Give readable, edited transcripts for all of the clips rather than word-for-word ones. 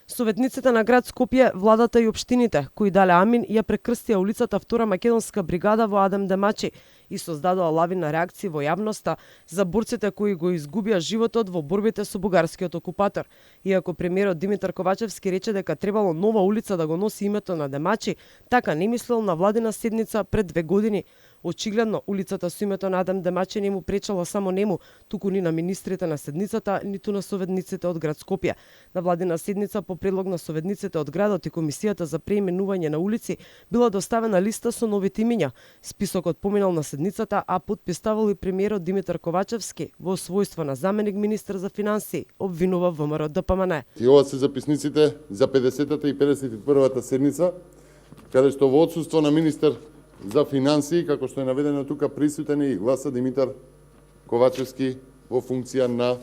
Советниците на град Скопје, владата и општините, кои дале амин, ја прекрстија улицата Втора македонска бригада во Адем Демачи и создадоа лавина реакции во јавноста за борците кои го изгубија животот во борбите со бугарскиот окупатор. Иако премиерот Димитар Ковачевски рече дека требало нова улица да го носи името на Демачи, така не мислел на владина седница пред 2 години. Очигледно, улицата со името на Адем Демачи не му пречела само нему, туку ни на министрите на седницата, ниту на советниците од град Скопје. На владина седница по предлог на советниците од градот и комисијата за преименување на улици била доставена листа со новите имиња. Списокот поминал на седницата, а подпис ставил и премиерот Димитар Ковачевски во својство на заменик министер за финансии, обвинува ВМРО ДПМН. И ова се записниците за 50-та и 51-та седница, каде што во отсуство на министер за финансии, како што е наведено тука, присутен и гласа Димитар Ковачевски во функција на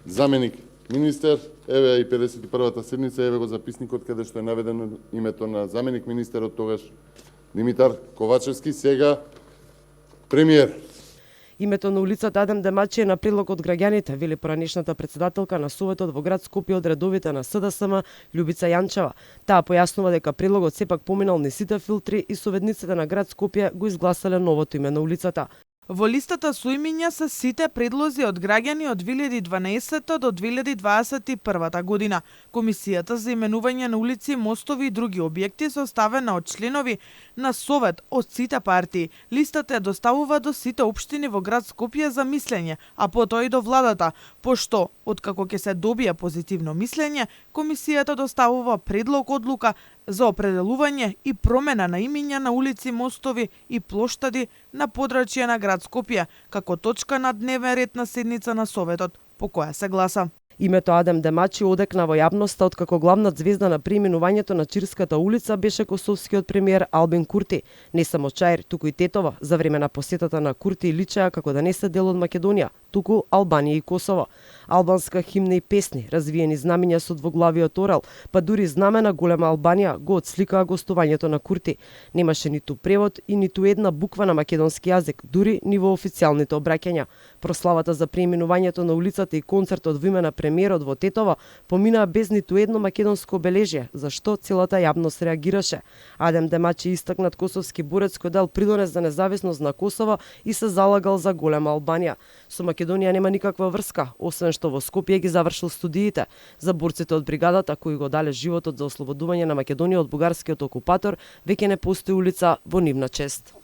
заменик министер. Еве и 51-та седница, еве го записникот каде што е наведено името на заменик министерот тогаш Димитар Ковачевски, сега премиер. Името на улицата Адем Демачи е на предлог од граѓаните, вели поранешната председателка на Советот во град Скопје од редовите на СДСМ Љубица Јанчева. Таа појаснува дека предлогот сепак поминал не сите филтри и советниците на град Скопје го изгласале новото име на улицата. Во листата со имиња се сите предлози од граѓани од 2012 до 2021 година. Комисијата за именување на улици, мостови и други објекти составена од членови на Совет од сите партии. Листата ја доставува до сите општини во град Скопје за мислење, а потоа и до владата, пошто, откако ќе се добие позитивно мислење, комисијата доставува предлог одлука за определување и промена на имиња на улици, мостови и плоштади на подрачје на град Скопје, како точка на дневен ред на седница на Советот, по која се гласа. Името Адем Демачи одекна во јавноста откако главна звезда на преименувањето на Чирската улица беше косовскиот премиер Албин Курти. Не само Чаир, туку и тетова, за време на посетата на Курти личеа како да не се дел од Македонија, туку Албанија и Косово. Албанска химна и песни, развиени знамиња со двоглавиот орел, па дури знаме на голема Албанија го отсликаа гостувањето на Курти. Немаше ниту превод и ниту една буква на македонски јазик, дури ни во официјалните обраќања. Прославата за преименувањето на улицата и концертот во име на премиерот во Тетова поминаа без ниту едно македонско обележје, за што целата јавност реагираше. Адем Демачи истакнат косовски борец кој дал придонес за независност на Косово и се залагал за голема Албанија. Со Македонија нема никаква врска, освен што во Скопје ги завршил студиите. За борците од бригадата кои го дале животот за ослободување на Македонија од бугарскиот окупатор, веќе не постои улица во нивна чест.